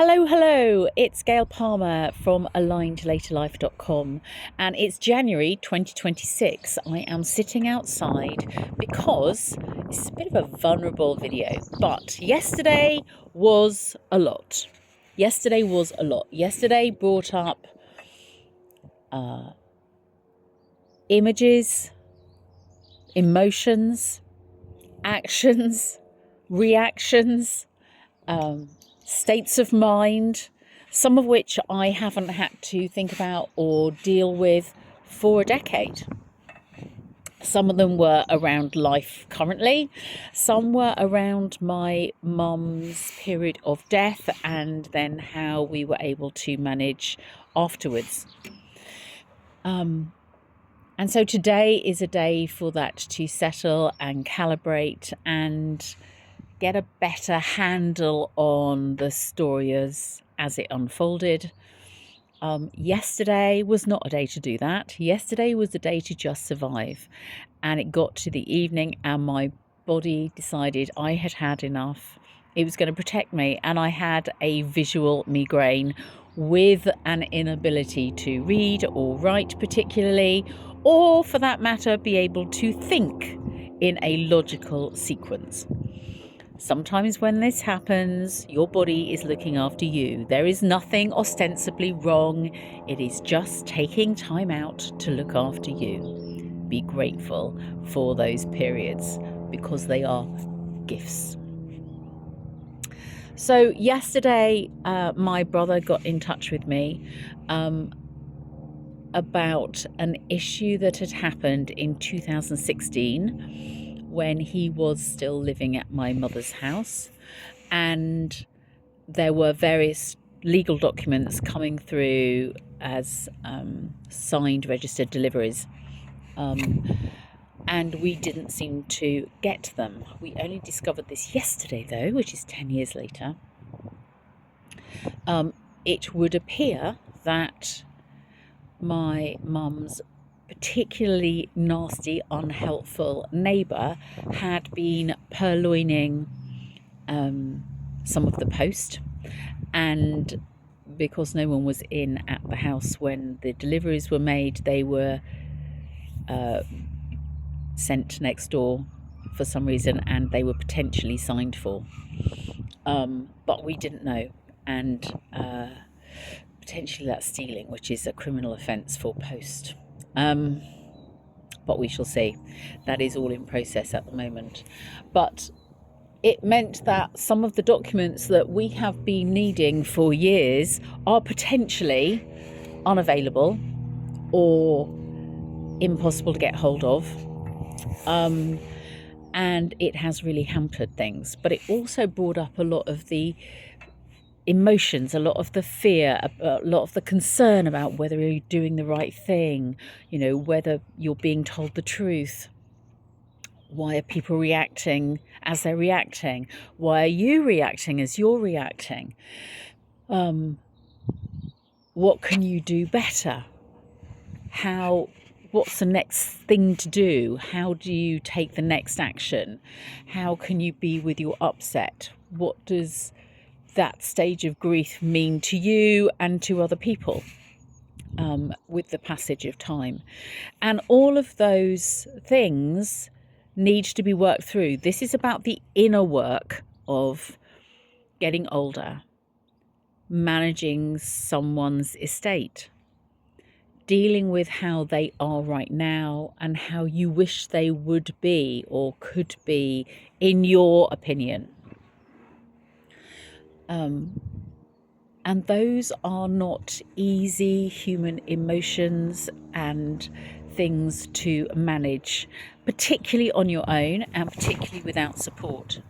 Hello, it's Gail Palmer from alignedlaterlife.com, and it's January 2026. I am sitting outside because it's a bit of a vulnerable video, but yesterday was a lot. Yesterday brought up images, emotions, actions, reactions, states of mind, some of which I haven't had to think about or deal with for a decade. Some of them were around life currently, some were around my mum's period of death and then how we were able to manage afterwards. And so today is a day for that to settle and calibrate and get a better handle on the story as it unfolded. Yesterday was not a day to do that. Yesterday was a day to just survive. And it got to the evening and my body decided I had had enough. It was going to protect me. And I had a visual migraine with an inability to read or write particularly, or for that matter, be able to think in a logical sequence. Sometimes when this happens, your body is looking after you. There is nothing ostensibly wrong. It is just taking time out to look after you. Be grateful for those periods because they are gifts. So yesterday, my brother got in touch with me about an issue that had happened in 2016 when he was still living at my mother's house, and there were various legal documents coming through as signed registered deliveries, and we didn't seem to get them. We only discovered this yesterday though, which is 10 years later. It would appear that my mum's particularly nasty, unhelpful neighbour had been purloining some of the post, and because no one was in at the house when the deliveries were made, they were sent next door for some reason, and they were potentially signed for, but we didn't know, and potentially that's stealing, which is a criminal offence for post. But we shall see. That is all in process at the moment. But it meant that some of the documents that we have been needing for years are potentially unavailable or impossible to get hold of. And it has really hampered things. But it also brought up a lot of the emotions, a lot of the fear, a lot of the concern about whether you're doing the right thing, whether you're being told the truth. Why are people reacting as they're reacting? Why are you reacting as you're reacting? What can you do better? What's the next thing to do? How do you take the next action? How can you be with your upset? What does that stage of grief mean to you and to other people with the passage of time? And all of those things need to be worked through. This is about the inner work of getting older, managing someone's estate, dealing with how they are right now and how you wish they would be or could be in your opinion. And those are not easy human emotions and things to manage, particularly on your own and particularly without support.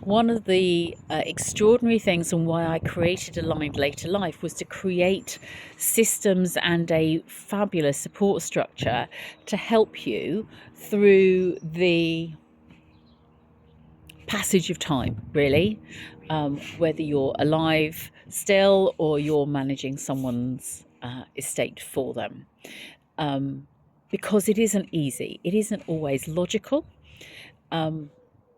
One of the extraordinary things and why I created Aligned Later Life was to create systems and a fabulous support structure to help you through the passage of time, really, whether you're alive still or you're managing someone's estate for them, because it isn't easy. It isn't always logical.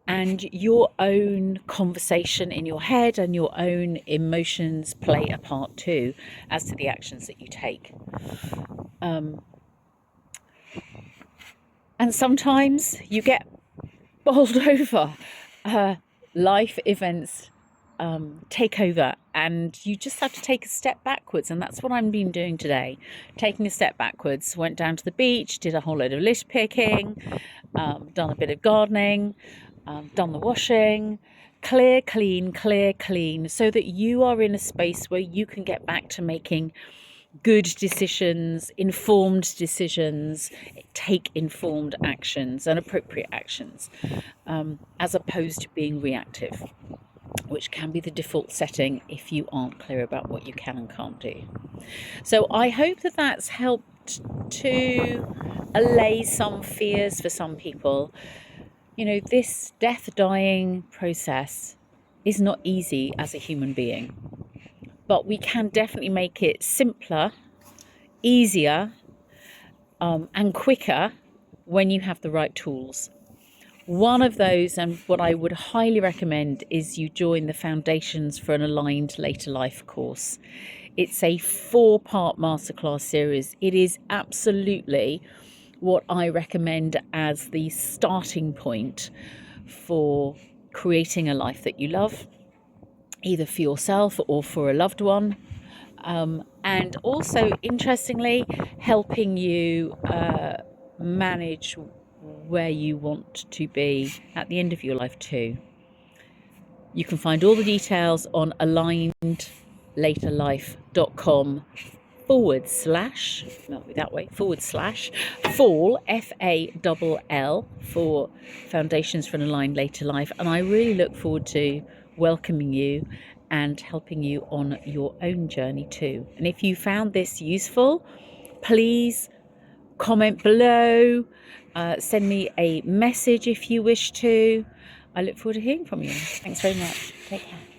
and your own conversation in your head and your own emotions play a part too as to the actions that you take. And sometimes you get bowled over. Life events take over, and you just have to take a step backwards. And that's what I've been doing today, taking a step backwards. Went down to the beach, did a whole load of list picking, done a bit of gardening, done the washing. Clear, clean, so that you are in a space where you can get back to making good decisions, informed decisions, take informed actions and appropriate actions, as opposed to being reactive, which can be the default setting if you aren't clear about what you can and can't do. So I hope that that's helped to allay some fears for some people. You know, this death dying process is not easy as a human being, but we can definitely make it simpler, easier, and quicker when you have the right tools. One of those, and what I would highly recommend, is you join the Foundations for an Aligned Later Life course. It's a 4-part masterclass series. It is absolutely what I recommend as the starting point for creating a life that you love, either for yourself or for a loved one. And also, interestingly, helping you manage where you want to be at the end of your life too. You can find all the details on alignedlaterlife.com fall, FALL, for Foundations for an Aligned Later Life. And I really look forward to welcoming you and helping you on your own journey too. And if you found this useful, please comment below, send me a message if you wish to. I look forward to hearing from you. Thanks very much. Take care.